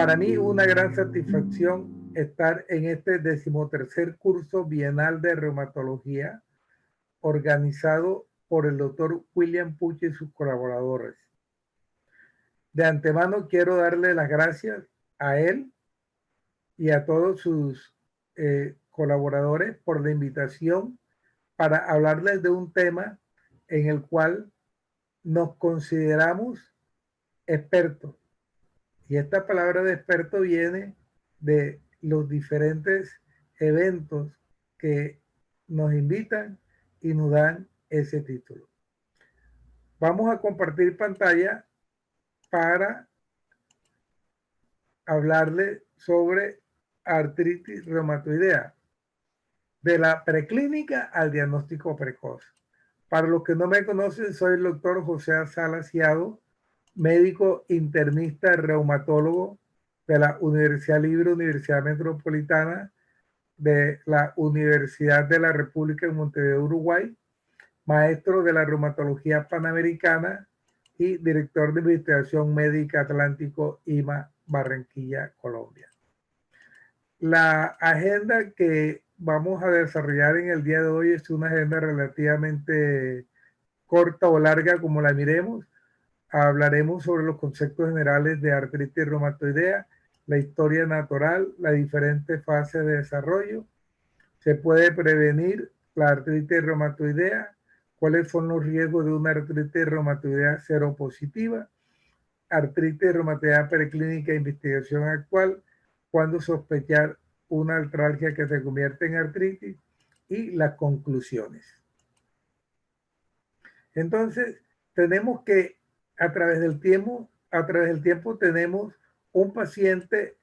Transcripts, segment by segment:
Para mí una gran satisfacción estar en este 13º curso bienal de reumatología organizado por el doctor William Puch y sus colaboradores. De antemano quiero darle las gracias a él y a todos sus colaboradores por la invitación para hablarles de un tema en el cual nos consideramos expertos. Y esta palabra de experto viene de los diferentes eventos que nos invitan y nos dan ese título. Vamos a compartir pantalla para hablarle sobre artritis reumatoidea, de la preclínica al diagnóstico precoz. Para los que no me conocen, soy el doctor José Salas Ciado, médico internista reumatólogo de la Universidad Libre, Universidad Metropolitana, de la Universidad de la República de Montevideo, Uruguay, maestro de la reumatología panamericana y director de investigación médica Atlántico IMA Barranquilla, Colombia. La agenda que vamos a desarrollar en el día de hoy es una agenda relativamente corta o larga, como la miremos. Hablaremos sobre los conceptos generales de artritis reumatoidea, la historia natural, las diferentes fases de desarrollo. Se puede prevenir la artritis reumatoidea, cuáles son los riesgos de una artritis reumatoidea seropositiva, artritis reumatoidea preclínica e investigación actual, cuándo sospechar una artralgia que se convierte en artritis y las conclusiones. Entonces, tenemos que a través del tiempo tenemos un paciente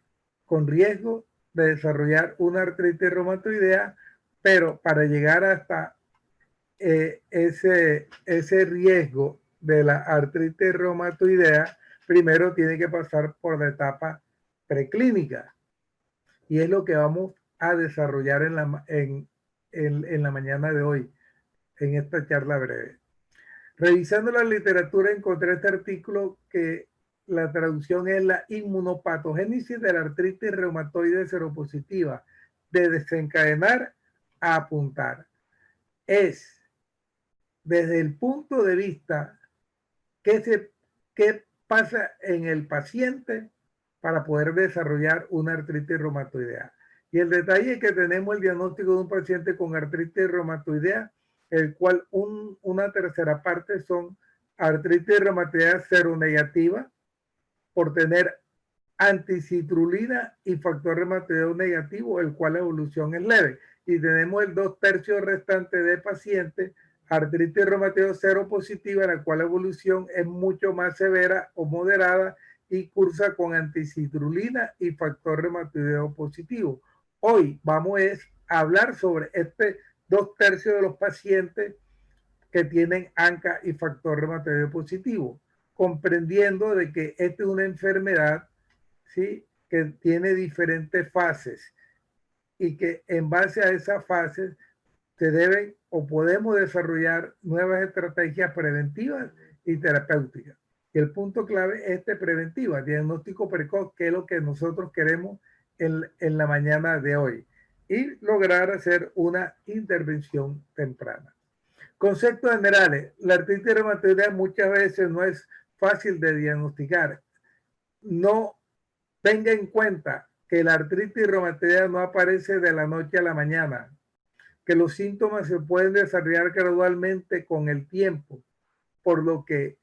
con riesgo de desarrollar una artritis reumatoidea, pero para llegar hasta ese riesgo de la artritis reumatoidea, primero tiene que pasar por la etapa preclínica. Y es lo que vamos a desarrollar en la mañana de hoy, en esta charla breve. Revisando la literatura encontré este artículo que la traducción es la inmunopatogénesis de la artritis reumatoide seropositiva, de desencadenar a apuntar. Es desde el punto de vista qué pasa en el paciente para poder desarrollar una artritis reumatoidea. Y el detalle es que tenemos el diagnóstico de un paciente con artritis reumatoidea, el cual una tercera parte son artritis reumatoidea seronegativa por tener anticitrulina y factor reumatoideo negativo, el cual la evolución es leve. Y tenemos el 2/3 restante de pacientes artritis reumatoidea seropositiva, la cual la evolución es mucho más severa o moderada y cursa con anticitrulina y factor reumatoideo positivo. Hoy vamos a hablar sobre este 2/3 de los pacientes que tienen ANCA y factor reumatoideo positivo, comprendiendo de que esta es una enfermedad, ¿sí?, que tiene diferentes fases y que en base a esas fases se deben o podemos desarrollar nuevas estrategias preventivas y terapéuticas. Y el punto clave es preventiva, diagnóstico precoz, que es lo que nosotros queremos en la mañana de hoy, y lograr hacer una intervención temprana. Conceptos generales. La artritis reumatoidea muchas veces no es fácil de diagnosticar. No tenga en cuenta que la artritis reumatoidea no aparece de la noche a la mañana, que los síntomas se pueden desarrollar gradualmente con el tiempo, por lo que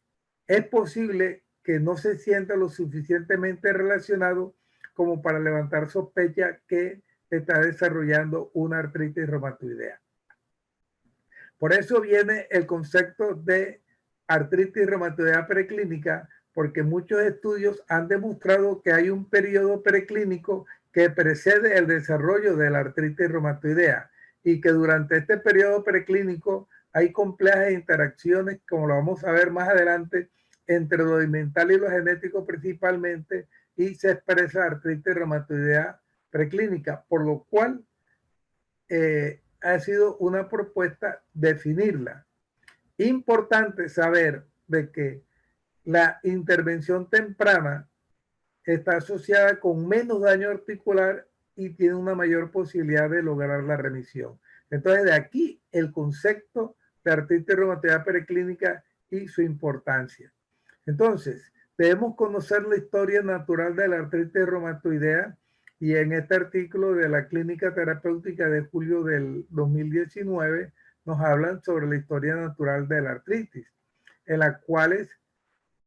es posible que no se sienta lo suficientemente relacionado como para levantar sospecha que está desarrollando una artritis reumatoidea. Por eso viene el concepto de artritis reumatoidea preclínica, porque muchos estudios han demostrado que hay un periodo preclínico que precede el desarrollo de la artritis reumatoidea y que durante este periodo preclínico hay complejas interacciones, como lo vamos a ver más adelante, entre lo mental y lo genético principalmente, y se expresa artritis reumatoidea preclínica, por lo cual ha sido una propuesta definirla. Importante saber de que la intervención temprana está asociada con menos daño articular y tiene una mayor posibilidad de lograr la remisión. Entonces, de aquí el concepto de artritis reumatoidea preclínica y su importancia. Entonces, debemos conocer la historia natural de la artritis reumatoidea y en este artículo de la Clínica Terapéutica de julio del 2019 nos hablan sobre la historia natural de la artritis, en las cuales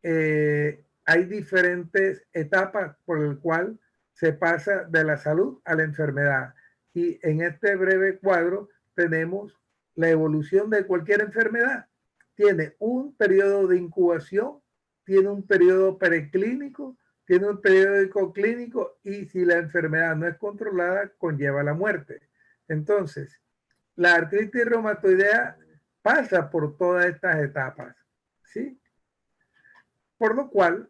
hay diferentes etapas por las cuales se pasa de la salud a la enfermedad. Y en este breve cuadro tenemos la evolución de cualquier enfermedad. Tiene un periodo de incubación, tiene un periodo preclínico, tiene un periodo clínico y si la enfermedad no es controlada, conlleva la muerte. Entonces, la artritis reumatoidea pasa por todas estas etapas, ¿sí? Por lo cual,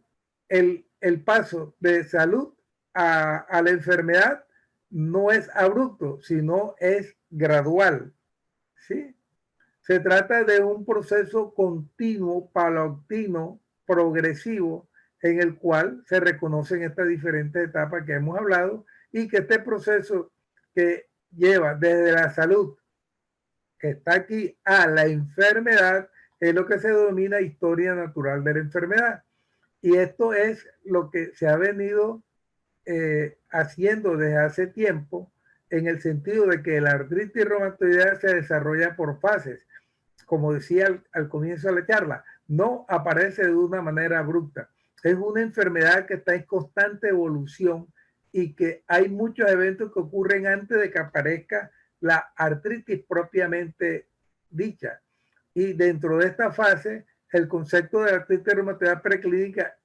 el paso de salud a la enfermedad no es abrupto, sino es gradual, ¿sí? Se trata de un proceso continuo, paulatino, progresivo, en el cual se reconocen estas diferentes etapas que hemos hablado y que este proceso que lleva desde la salud que está aquí a la enfermedad es lo que se denomina historia natural de la enfermedad. Y esto es lo que se ha venido haciendo desde hace tiempo en el sentido de que la artritis reumatoidea se desarrolla por fases. Como decía al comienzo de la charla, no aparece de una manera abrupta. Es una enfermedad que está en constante evolución y que hay muchos eventos que ocurren antes de que aparezca la artritis propiamente dicha. Y dentro de esta fase, el concepto de artritis reumatoidea preclínica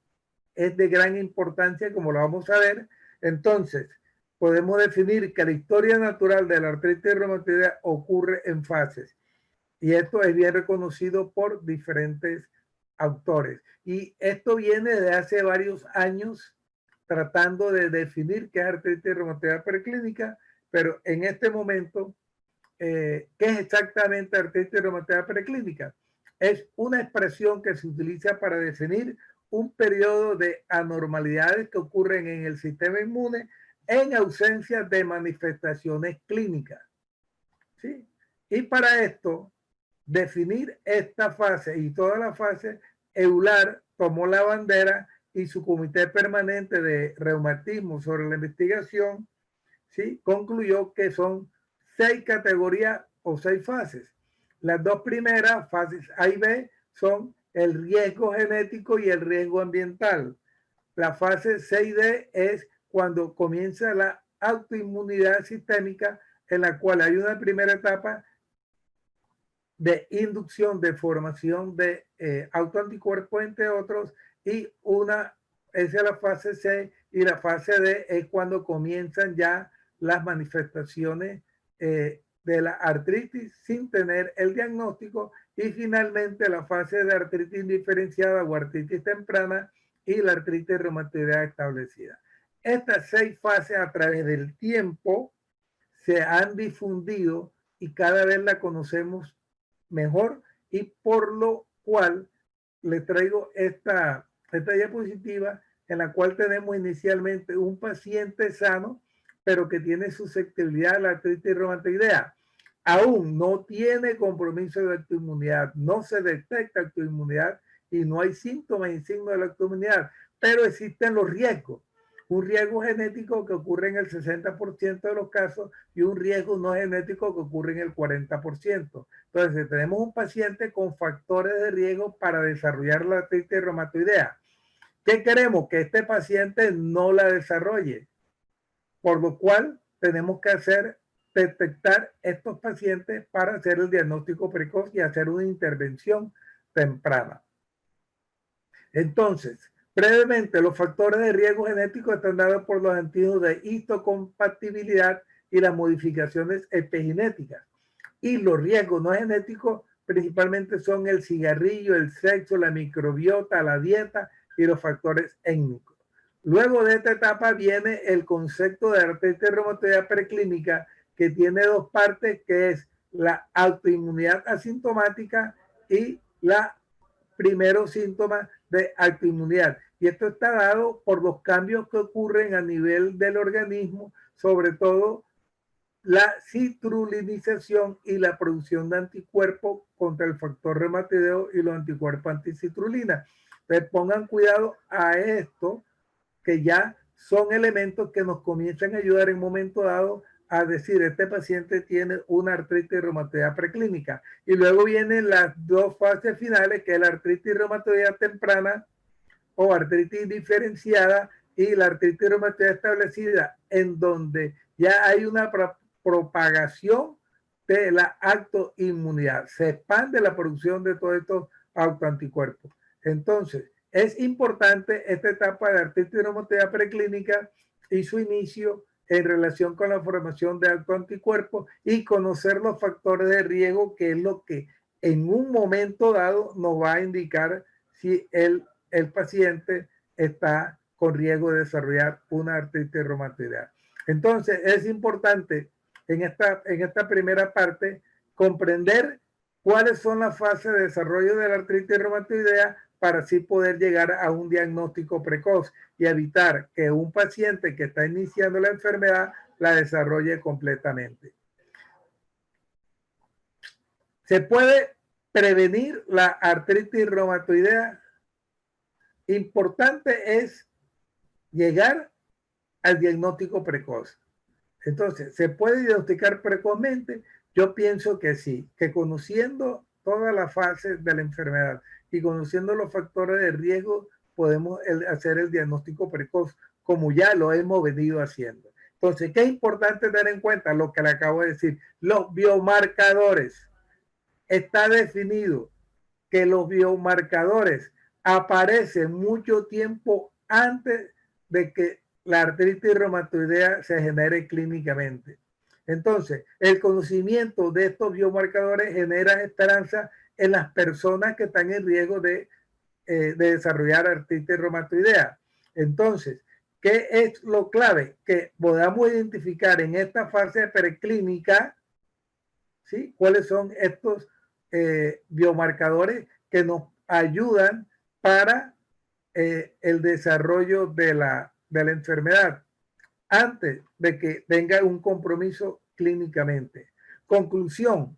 es de gran importancia, como lo vamos a ver. Entonces, podemos definir que la historia natural de la artritis reumatoidea ocurre en fases. Y esto es bien reconocido por diferentes autores. Y esto viene de hace varios años tratando de definir qué es artritis reumatoidea preclínica, pero en este momento, ¿qué es exactamente artritis reumatoidea preclínica? Es una expresión que se utiliza para definir un periodo de anormalidades que ocurren en el sistema inmune en ausencia de manifestaciones clínicas, ¿sí? Y para esto, definir esta fase y toda la fase, EULAR tomó la bandera y su comité permanente de reumatismo sobre la investigación, ¿sí?, concluyó que son 6 categorías o 6 fases. Las dos primeras, fases A y B, son el riesgo genético y el riesgo ambiental. La fase C y D es cuando comienza la autoinmunidad sistémica, en la cual hay una primera etapa de inducción de formación de autoanticuerpos, entre otros, y esa es la fase C, y la fase D es cuando comienzan ya las manifestaciones de la artritis sin tener el diagnóstico, y finalmente la fase de artritis diferenciada o artritis temprana y la artritis reumatoidea establecida. Estas 6 fases a través del tiempo se han difundido y cada vez la conocemos mejor, y por lo cual le traigo esta diapositiva en la cual tenemos inicialmente un paciente sano, pero que tiene susceptibilidad a la artritis reumatoidea. Aún no tiene compromiso de autoinmunidad, no se detecta autoinmunidad y no hay síntomas y signos de la autoinmunidad, pero existen los riesgos. Un riesgo genético que ocurre en el 60% de los casos y un riesgo no genético que ocurre en el 40%. Entonces, tenemos un paciente con factores de riesgo para desarrollar la artritis reumatoidea. ¿Qué queremos? Que este paciente no la desarrolle, por lo cual tenemos que detectar estos pacientes para hacer el diagnóstico precoz y hacer una intervención temprana. Entonces, brevemente, los factores de riesgo genético están dados por los antígenos de histocompatibilidad y las modificaciones epigenéticas. Y los riesgos no genéticos principalmente son el cigarrillo, el sexo, la microbiota, la dieta y los factores étnicos. Luego de esta etapa viene el concepto de artritis reumatoidea preclínica, que tiene 2 partes, que es la autoinmunidad asintomática y la primeros síntomas de autoinmunidad. Y esto está dado por los cambios que ocurren a nivel del organismo, sobre todo la citrulinización y la producción de anticuerpos contra el factor reumatoideo y los anticuerpos anticitrulina. Entonces pongan cuidado a esto, que ya son elementos que nos comienzan a ayudar en un momento dado a decir, este paciente tiene una artritis reumatoidea preclínica. Y luego vienen las dos fases finales, que es la artritis reumatoidea temprana o artritis diferenciada y la artritis reumatoidea establecida, en donde ya hay una propagación de la autoinmunidad. Se expande la producción de todos estos autoanticuerpos. Entonces, es importante esta etapa de artritis reumatoidea preclínica y su inicio en relación con la formación de autoanticuerpos y conocer los factores de riesgo, que es lo que en un momento dado nos va a indicar si el paciente está con riesgo de desarrollar una artritis reumatoidea. Entonces, es importante en esta primera parte comprender cuáles son las fases de desarrollo de la artritis reumatoidea para así poder llegar a un diagnóstico precoz y evitar que un paciente que está iniciando la enfermedad la desarrolle completamente. ¿Se puede prevenir la artritis reumatoidea? Importante es llegar al diagnóstico precoz. Entonces, ¿se puede diagnosticar precozmente? Yo pienso que sí, que conociendo todas las fases de la enfermedad y conociendo los factores de riesgo, podemos hacer el diagnóstico precoz, como ya lo hemos venido haciendo. Entonces, ¿qué es importante tener en cuenta? Lo que le acabo de decir, los biomarcadores. Está definido que los biomarcadores aparecen mucho tiempo antes de que la artritis reumatoidea se genere clínicamente. Entonces, el conocimiento de estos biomarcadores genera esperanza en las personas que están en riesgo de desarrollar artritis reumatoidea. Entonces, ¿qué es lo clave? Que podamos identificar en esta fase preclínica, ¿sí?, cuáles son estos biomarcadores que nos ayudan para el desarrollo de la enfermedad antes de que tenga un compromiso clínicamente. Conclusión,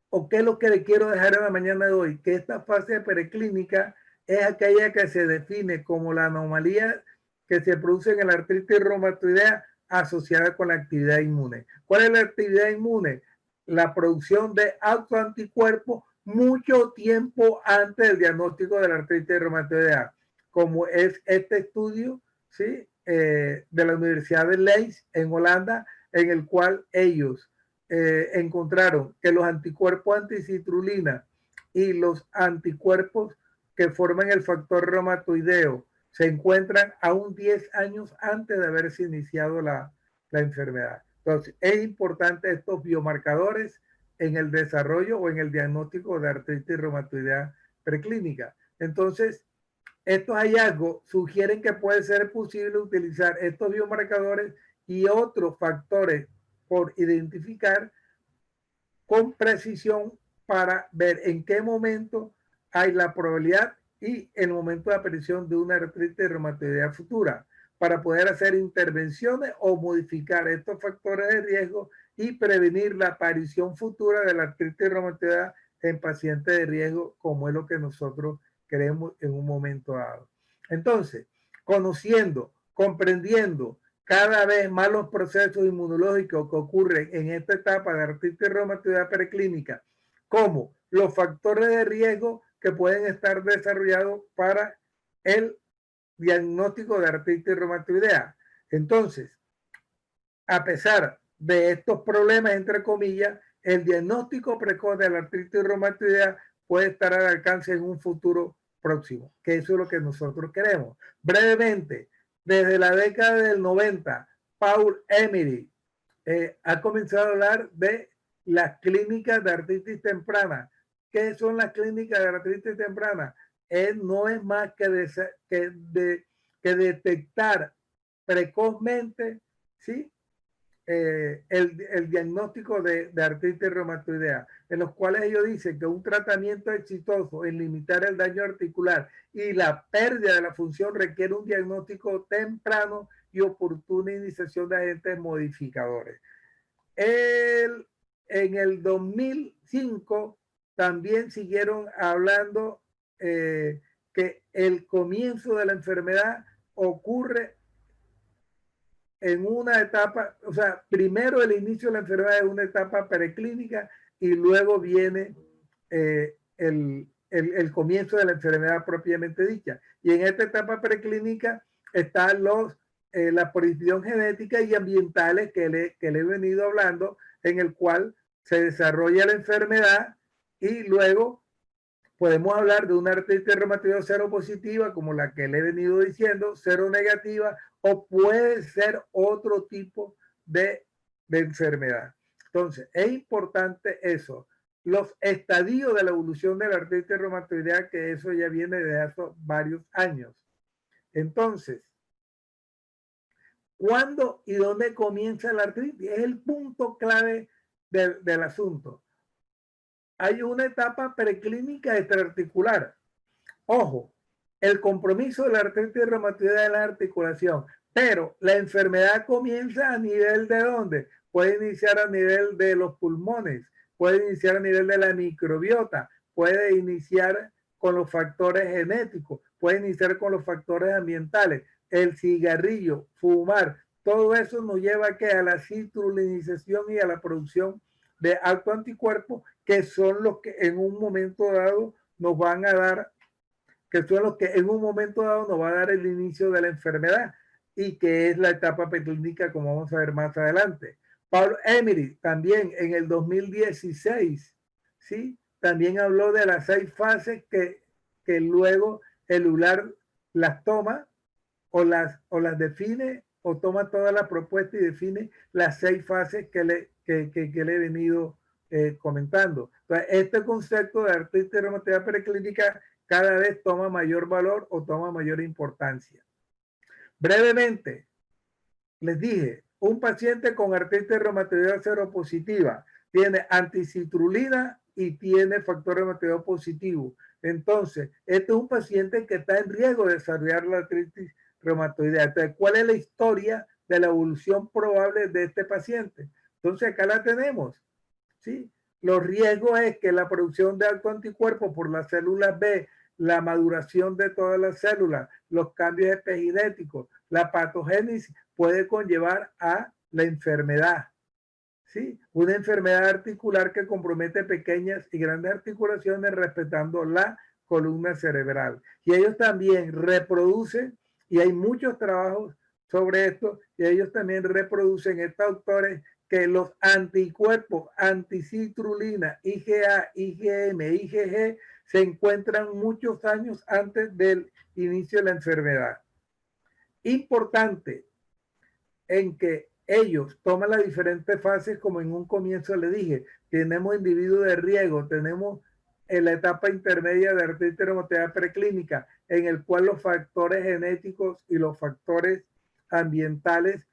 o qué es lo que le quiero dejar en la mañana de hoy, que esta fase preclínica es aquella que se define como la anomalía que se produce en la artritis reumatoidea asociada con la actividad inmune. ¿Cuál es la actividad inmune? La producción de autoanticuerpos mucho tiempo antes del diagnóstico de la artritis reumatoidea, como es este estudio, ¿sí?, de la Universidad de Leiden en Holanda, en el cual ellos encontraron que los anticuerpos anticitrulina y los anticuerpos que forman el factor reumatoideo se encuentran aún 10 años antes de haberse iniciado la enfermedad. Entonces, es importante estos biomarcadores en el desarrollo o en el diagnóstico de artritis reumatoidea preclínica. Entonces, estos hallazgos sugieren que puede ser posible utilizar estos biomarcadores y otros factores por identificar con precisión para ver en qué momento hay la probabilidad y el momento de aparición de una artritis reumatoidea futura, para poder hacer intervenciones o modificar estos factores de riesgo y prevenir la aparición futura de la artritis reumatoidea en pacientes de riesgo, como es lo que nosotros queremos en un momento dado. Entonces, conociendo, comprendiendo cada vez más los procesos inmunológicos que ocurren en esta etapa de artritis reumatoidea preclínica, como los factores de riesgo que pueden estar desarrollados para el diagnóstico de artritis reumatoidea. Entonces, a pesar de estos problemas, entre comillas, el diagnóstico precoz de la artritis reumatoidea puede estar al alcance en un futuro próximo, que eso es lo que nosotros queremos. Brevemente, desde la década del 90, Paul Emery ha comenzado a hablar de las clínicas de artritis temprana. ¿Qué son las clínicas de artritis temprana? No es más que detectar precozmente, ¿sí?, el diagnóstico de artritis reumatoidea, en los cuales ellos dicen que un tratamiento exitoso en limitar el daño articular y la pérdida de la función requiere un diagnóstico temprano y oportuna iniciación de agentes modificadores. En el 2005 también siguieron hablando que el comienzo de la enfermedad ocurre en una etapa, o sea, primero el inicio de la enfermedad es una etapa preclínica y luego viene el comienzo de la enfermedad propiamente dicha. Y en esta etapa preclínica están la predisposición genética y ambientales que le he venido hablando, en el cual se desarrolla la enfermedad y luego podemos hablar de una artritis reumatoide cero positiva, como la que le he venido diciendo, cero negativa, o puede ser otro tipo de enfermedad. Entonces, es importante eso. Los estadios de la evolución de la artritis reumatoidea, que eso ya viene de hace varios años. Entonces, ¿cuándo y dónde comienza la artritis? Es el punto clave del asunto. Hay una etapa preclínica extraarticular. Ojo, el compromiso de la artritis reumatoidea de la articulación, pero la enfermedad comienza a nivel de ¿dónde? Puede iniciar a nivel de los pulmones, puede iniciar a nivel de la microbiota, puede iniciar con los factores genéticos, puede iniciar con los factores ambientales, el cigarrillo, fumar, todo eso nos lleva a la citrulinización y a la producción de autoanticuerpos, que son los que en un momento dado nos van a dar, que son los que en un momento dado nos va a dar el inicio de la enfermedad y que es la etapa preclínica, como vamos a ver más adelante. Paul Emery también en el 2016, ¿sí? También habló de las 6 fases que luego el ULAR las toma o las define o toma toda la propuesta y define las 6 fases que le he venido comentando. Entonces, este concepto de artritis reumatoidea preclínica cada vez toma mayor valor o toma mayor importancia. Brevemente, les dije, un paciente con artritis reumatoidea seropositiva tiene anticitrulina y tiene factor reumatoideo positivo. Entonces, este es un paciente que está en riesgo de desarrollar la artritis reumatoidea. Entonces, ¿cuál es la historia de la evolución probable de este paciente? Entonces, acá la tenemos, ¿sí? Los riesgos es que la producción de autoanticuerpos por las células B, la maduración de todas las células, los cambios epigenéticos, la patogénesis puede conllevar a la enfermedad, ¿sí? Una enfermedad articular que compromete pequeñas y grandes articulaciones respetando la columna cerebral. Y ellos también reproducen, y hay muchos trabajos sobre esto, y ellos también reproducen, estos autores, que los anticuerpos anticitrulina, IgA, IgM, IgG, se encuentran muchos años antes del inicio de la enfermedad. Importante en que ellos toman las diferentes fases, como en un comienzo le dije, tenemos individuos de riesgo, tenemos en la etapa intermedia de artritis reumatoidea preclínica, en el cual los factores genéticos y los factores ambientales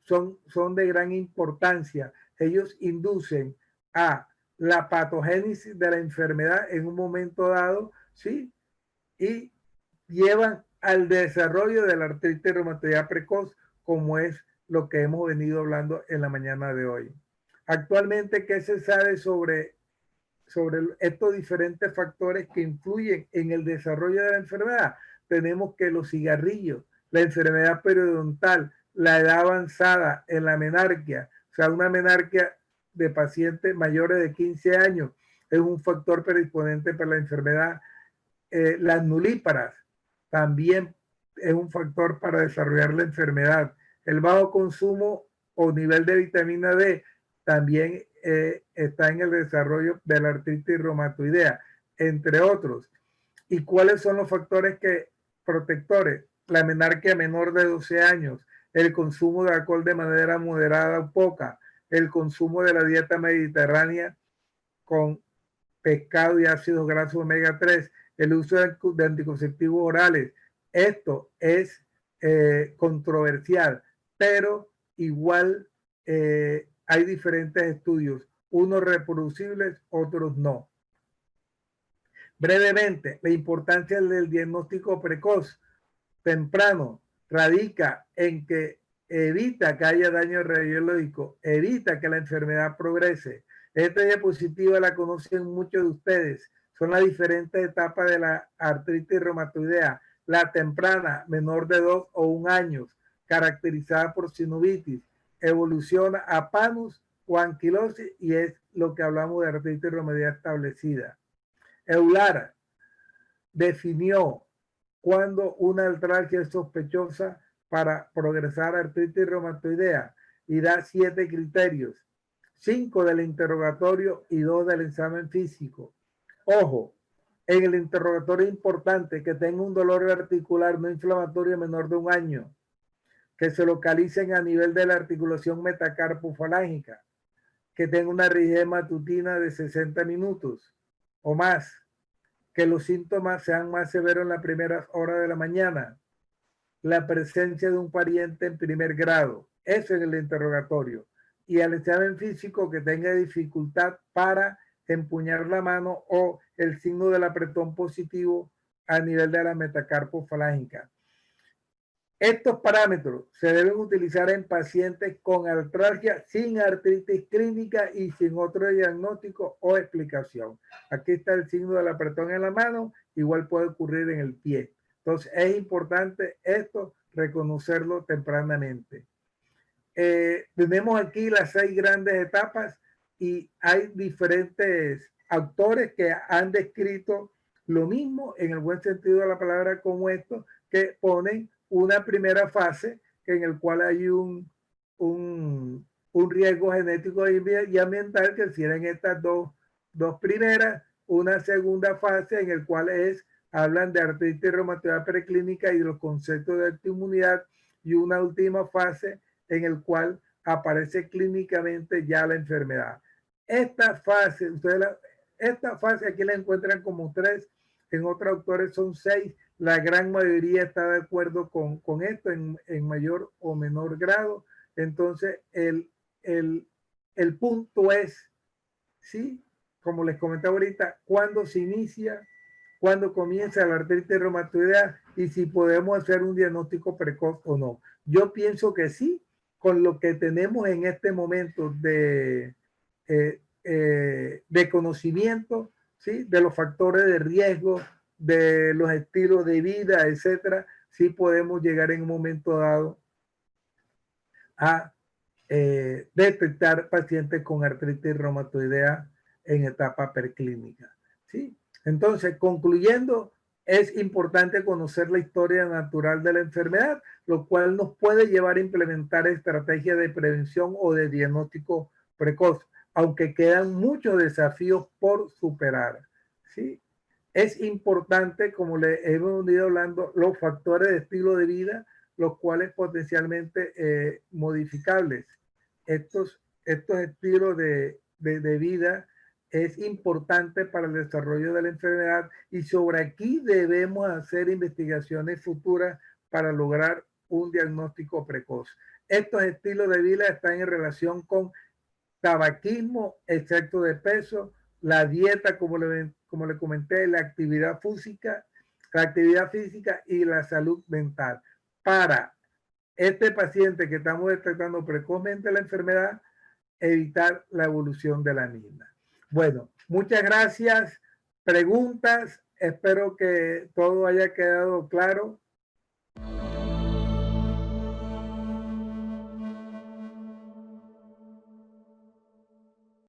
son de gran importancia. Ellos inducen a la patogénesis de la enfermedad en un momento dado, ¿sí? Y llevan al desarrollo de la artritis reumatoidea precoz, como es lo que hemos venido hablando en la mañana de hoy. Actualmente, ¿qué se sabe sobre estos diferentes factores que influyen en el desarrollo de la enfermedad? Tenemos que los cigarrillos, la enfermedad periodontal, la edad avanzada en la menarquia, o sea, una menarquia de pacientes mayores de 15 años es un factor predisponente para la enfermedad. Las nulíparas también es un factor para desarrollar la enfermedad. El bajo consumo o nivel de vitamina D también está en el desarrollo de la artritis reumatoidea, entre otros. ¿Y cuáles son los factores protectores? La menarquia menor de 12 años, el consumo de alcohol de manera moderada o poca, el consumo de la dieta mediterránea con pescado y ácidos grasos omega 3, el uso de anticonceptivos orales. Esto es controversial, pero igual hay diferentes estudios, unos reproducibles, otros no. Brevemente, la importancia del diagnóstico precoz, temprano, radica en que evita que haya daño radiológico, evita que la enfermedad progrese. Esta diapositiva la conocen muchos de ustedes. Son las diferentes etapas de la artritis reumatoidea. La temprana, menor de 2 o 1 año, caracterizada por sinovitis, evoluciona a panus o anquilosis y es lo que hablamos de artritis reumatoidea establecida. Euler definió cuando una artralgia es sospechosa para progresar a artritis reumatoidea y da 7 criterios, 5 del interrogatorio y 2 del examen físico. Ojo, en el interrogatorio es importante que tenga un dolor articular no inflamatorio menor de 1 año, que se localicen a nivel de la articulación metacarpofalángica, que tenga una rigidez matutina de 60 minutos o más, que los síntomas sean más severos en las primeras horas de la mañana, la presencia de un pariente en primer grado, eso es el interrogatorio, y al examen físico que tenga dificultad para empuñar la mano o el signo del apretón positivo a nivel de la metacarpofalángica. Estos parámetros se deben utilizar en pacientes con artralgia sin artritis clínica y sin otro diagnóstico o explicación. Aquí está el signo del apretón en la mano, igual puede ocurrir en el pie. Entonces es importante esto, reconocerlo tempranamente. Tenemos aquí las 6 grandes etapas y hay diferentes autores que han descrito lo mismo en el buen sentido de la palabra como esto, que ponen una primera fase en el cual hay un riesgo genético y ambiental que tienen estas dos primeras, una segunda fase en el cual hablan de artritis reumatoidea preclínica y de los conceptos de autoinmunidad y una última fase en el cual aparece clínicamente ya la enfermedad. Esta fase, esta fase aquí la encuentran como 3, en otros autores son 6, la gran mayoría está de acuerdo con esto en mayor o menor grado. Entonces, el punto es, ¿sí? Como les comentaba ahorita, cuándo se inicia, cuándo comienza la artritis reumatoidea y si podemos hacer un diagnóstico precoz o no. Yo pienso que sí, con lo que tenemos en este momento de conocimiento, ¿sí? De los factores de riesgo, de los estilos de vida, etcétera, sí podemos llegar en un momento dado a detectar pacientes con artritis reumatoidea en etapa preclínica, ¿sí? Entonces, concluyendo, es importante conocer la historia natural de la enfermedad, lo cual nos puede llevar a implementar estrategias de prevención o de diagnóstico precoz, aunque quedan muchos desafíos por superar, ¿sí? Es importante, como le hemos venido hablando, los factores de estilo de vida, los cuales potencialmente modificables. Estos estilos de vida es importante para el desarrollo de la enfermedad y sobre aquí debemos hacer investigaciones futuras para lograr un diagnóstico precoz. Estos estilos de vida están en relación con tabaquismo, exceso de peso, la dieta, como le comenté, la actividad física y la salud mental. Para este paciente que estamos detectando precozmente la enfermedad, evitar la evolución de la misma. Bueno, muchas gracias. Preguntas. Espero que todo haya quedado claro.